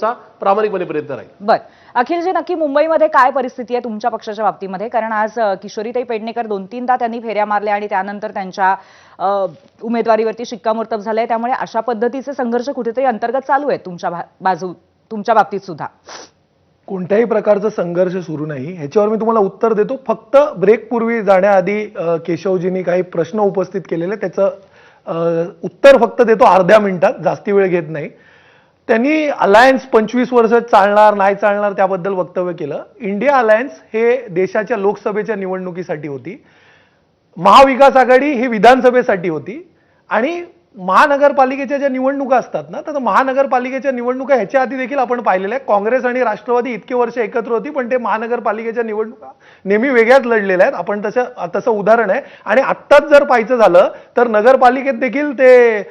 चा प्रामाणिकपणे प्रयत्न राहील। बर अखिलजी, नक्की मुंबईमध्ये काय परिस्थिती आहे तुमच्या पक्षाच्या बाबतीमध्ये? कारण आज किशोरीताई पेडणेकर 2-3दा त्यांनी फेऱ्या मारल्या आणि त्यानंतर त्यांच्या उमेदवारीवरती शिक्कामोर्तब झालंय, त्यामुळे अशा पद्धतीचे संघर्ष कुठेतरी अंतर्गत चालू आहेत तुमच्या बाबतीत सुद्धा? कोणत्याही प्रकारचा संघर्ष सुरू नाही, ह्याच्यावर मी तुम्हाला उत्तर देतो। फक्त ब्रेक पूर्वी जाण्याआधी केशवजींनी काही प्रश्न उपस्थित केलेले, त्याचं उत्तर फक्त देतो अर्ध्या मिनिटात, जास्ती वेळ घेत नाही। त्यांनी अलायन्स 25 वर्ष चालणार नाही चालणार त्याबद्दल वक्तव्य केलं। इंडिया अलायन्स हे देशाच्या लोकसभेच्या निवडणुकीसाठी होती, महाविकास आघाडी ही विधानसभेसाठी होती, आणि महानगरपालिकेच्या ज्या निवडणुका असतात ना, तर महानगरपालिकेच्या निवडणुका ह्याच्या आधी देखील आपण पाहिलेल्या आहे। काँग्रेस आणि राष्ट्रवादी इतके वर्ष एकत्र होती, पण ते महानगरपालिकेच्या निवडणुका नेहमी वेगळ्याच लढलेल्या आहेत। आपण तसं उदाहरण आहे। आणि आत्ताच जर पाहायचं झालं तर नगरपालिकेत देखील ते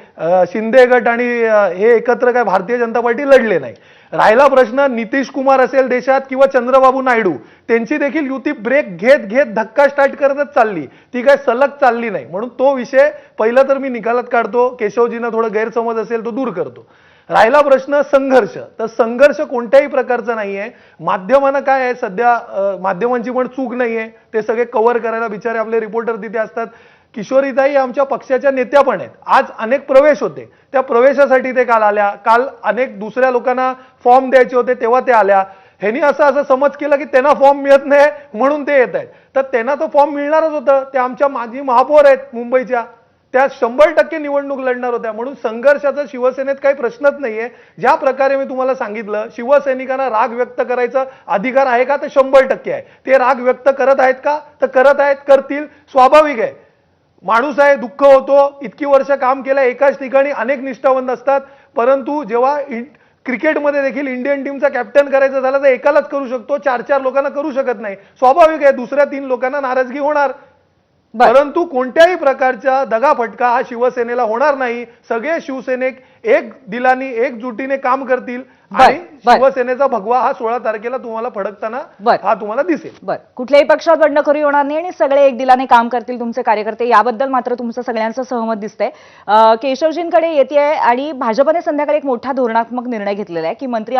शिंदे गट आणि हे एकत्र काय भारतीय जनता पार्टी लढले नाही। राहिला प्रश्न नितीश कुमार असेल देशात किंवा चंद्रबाबू नायडू, त्यांची देखील युती ब्रेक घेत घेत धक्का स्टार्ट करतच चालली, ती काय सलग चालली नाही। म्हणून तो विषय पहिला तर मी निकालात काढतो, केशवजींना थोडा गैरसमज असेल तो दूर करतो। राहिला प्रश्न संघर्ष, तर संघर्ष कोणत्याही प्रकारचा नाहीये। माध्यमांना काय आहे, सध्या माध्यमांची पण चूक नाहीये, ते सगळे कव्हर करायला बिचारे आपले रिपोर्टर तिथे असतात। किशोरीताई आमच्या पक्षाच्या नेत्या पण आहेत, आज अनेक प्रवेश होते, त्या प्रवेशासाठी ते काल आल्या। काल अनेक दुसऱ्या लोकांना फॉर्म द्यायचे होते तेव्हा ते आल्या। ह्यांनी असं समज केलं की त्यांना फॉर्म मिळत नाही म्हणून ते येत आहेत, तर त्यांना तो फॉर्म मिळणारच होतं। ते आमच्या माजी महापौर आहेत मुंबईच्या, त्या 100% निवडणूक लढणार होत्या। म्हणून संघर्षाचा शिवसेनेत काही प्रश्नच नाहीये। ज्या प्रकारे मी तुम्हाला सांगितलं, शिवसैनिकांना राग व्यक्त करायचा अधिकार आहे का, तर 100% आहे। ते राग व्यक्त करत आहेत का, तर करत आहेत, करतील, स्वाभाविक आहे। माणूस आहे, दुःख होतो, इतकी वर्ष काम केलं, एकाच ठिकाणी अनेक निष्ठावंत असतात, परंतु जेव्हा क्रिकेटमध्ये देखील इंडियन टीमचा कॅप्टन करायचं झालं तर एकालाच करू शकतो, 4-4 लोकांना करू शकत नाही। स्वाभाविक आहे, दुसऱ्या 3 लोकांना नाराजगी होणार, परंतु कोणत्याही प्रकारचा दगाफटका हा शिवसेनेला होणार नाही। सगळे शिवसैनिक एक दिलाने एकजुटीने काम करतील आणि शिवसेनेचा भगवा हा 16 तारखेला तुम्हाला फडकताना हा तुम्हाला दिसेल। कुठल्याही पक्षात बंडखोरी होणार नाही आणि सगळे एक दिलाने काम करतील तुमचे कार्यकर्ते, याबद्दल मात्र तुमचं सगळ्यांचं सहमत दिसतंय। केशवजींकडे येते आणि भाजपने संध्याकाळी एक मोठा धोरणात्मक निर्णय घेतलेला आहे की मंत्री